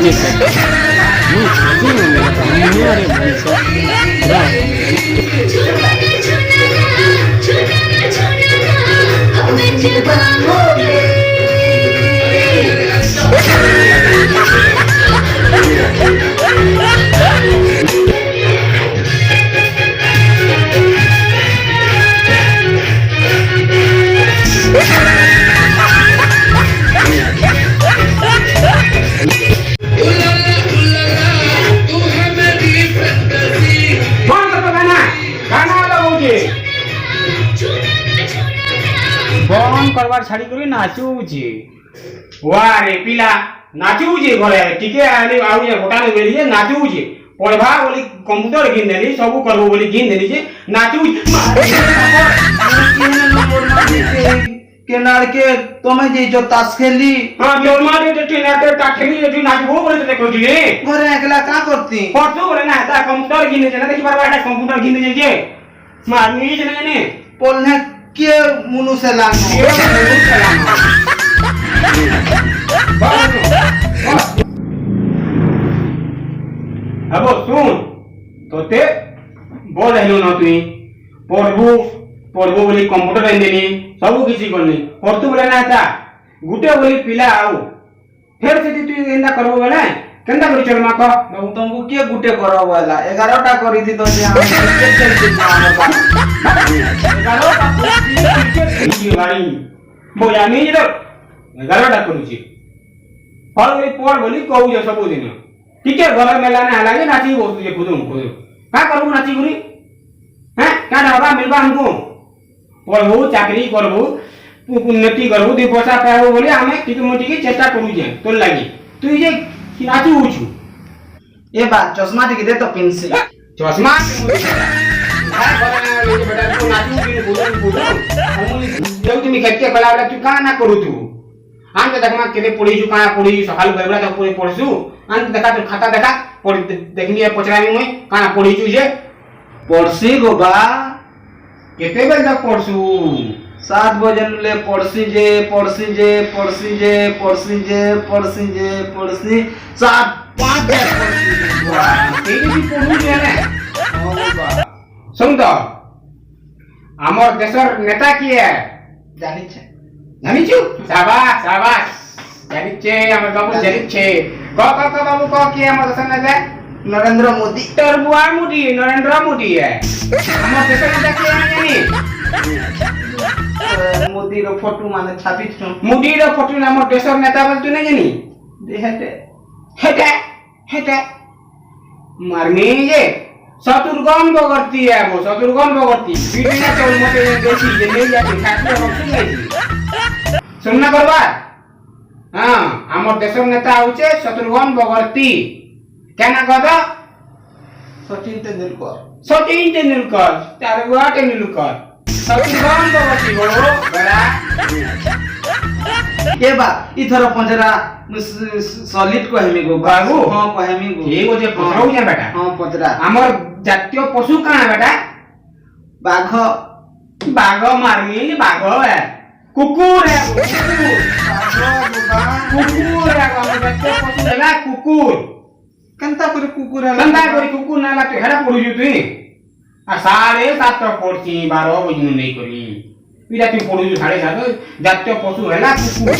ये अरे भाई बन करवार छाड़ी करी नाचुचे वारे पिला नाचुचे घरे टिके आनी आउ जे गोटा ने बेली नाचुचे पढ़वा बोली कंप्यूटर गिन देली सब करबो बोली गिन देली जे नाचु केनार के तमे जे जो ताश खेली हां जोर मारे ते टिनाटे टाखेली जे नाचबो बोले ते कोठी ने घरे एकला का करती पढ़तो बोले ना ता कंप्यूटर गिन जे ना देखि बार बार कंप्यूटर गिन जे मारनी जे ने बोलने के मुनु से लानो ये मुनु से लानो अब सुन तोते बोल हेलो न तुई पढ़बो बोली कंप्यूटर देनी सब किसी करनी पढ़तु बोले ना था गुटे बोली पिला आउ फिर से तू एंदा करबो बोले केंदा करी चल मा को तुमको के गुटे करो वाला 11टा करी थी तो जे हम क्रिकेट खेलती हमर बाप 11टा क्रिकेट गाड़ी बोया नहीं जे 11टा करूची फल बोली पढ़ बोली कहू जे सब दिन ठीक है घर मेला ने लागे नाची बोलू जे खुदू का करबू नाची गुरी हैं का डबा मिलबा हमको पढ़बू चाकरी करबू उन्नति करबू दे पैसा पाबो बोली हमें ठीक मोटी की चेष्टा करू जे तोर लागी तू जे नाची उछु ए बात चश्मा दिख दे तो पेंसिल चश्मा हां बना ले बेटा तू नाची की बोलू हम जब तुम खेते कला तू का ना करू तू आन के देखमा केने पढ़ी छु का पढ़ी सकाल गबरा तो पूरे पढ़सु आन देखा तो खाता देखा पढ़ देखनी है पचरामी मई का पढ़ी छु जे पड़सी गोबा केते बेल तक पढ़सु 7 बजे ले पड़सी जे 7 5 जे के भी पढ़ू जे ने हां गोबा सुन तो हमर देशर नेता की है जानी छु शाबाश जानी छे हमर बाबू जानी छे क बाबू क की हमर देशर नेता नरेंद्र मोदी टरबुआ मोदी नरेंद्र मोदी है हमर देशर नेता की है मोदी रो फोटो माने छापी छु मोदी रो फोटो हमर देशर नेता बोल तू नहीं जानी देहते हेटे मारनी जे शत्रुघ्न बगरती है वो शत्रुघ्न बगरती बीटिया चौल मते देसी जे ले जाती खाती हम सुन नहीं सुनना करबा हां हमर देशर नेता होचे शत्रुघ्न बगरती केना कहता सचिन तेंदुलकर तारवा तेंदुलकर शत्रुघ्न बगरती बोलो बड़ा के बा इथर पंजरा सॉलिड को हेमी गो बाबू हां को हेमी गो ठीक हो जे पथरौ जे बेटा हां पंजरा हमर जातीय पशु काना बेटा बाघ मारनी बाघ है कुकुर है कुकुर है हमर जातीय पशु है कुकुर कंता करे कुकुर ना ला तो हेडा पडु जु तुई आ 7:30 तक पडची 12 बजनु नहीं करी पिरा तू पडु जु 7:30 जातीय पशु है कुकुर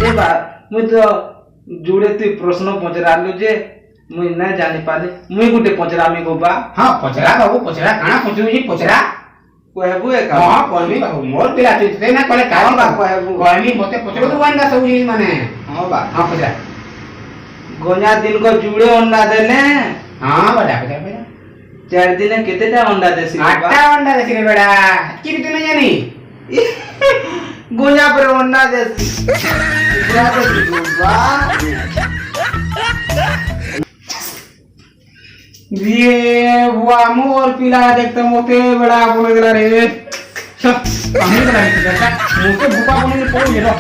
ए बा मु तो जुड़े तू प्रश्न पचरालु जे मु ना जानि पाले मु गुटे पचरामी गोबा हां पचरा बाबू पचरा काना पचु जी पचरा कहबू ए का हां कहबी बाबू मोर पिला ते ना करे का बा कहबी मते पचरो तो वांदा सब जी माने हां बा हां पचरा गो냐 दिन को जुड़े अंडा देले हां बड़ा बड़ा 4 दिन केतेटा अंडा देसी 8टा अंडा देसी रे बेटा कि तू नहीं जानी गो냐 पर अंडा देसी गोबा ये हुआ मोर पिला देखते मोते बड़ा बोल गला रे सब कहानी बना के बेटा मोते भूपा बोले पड़ गया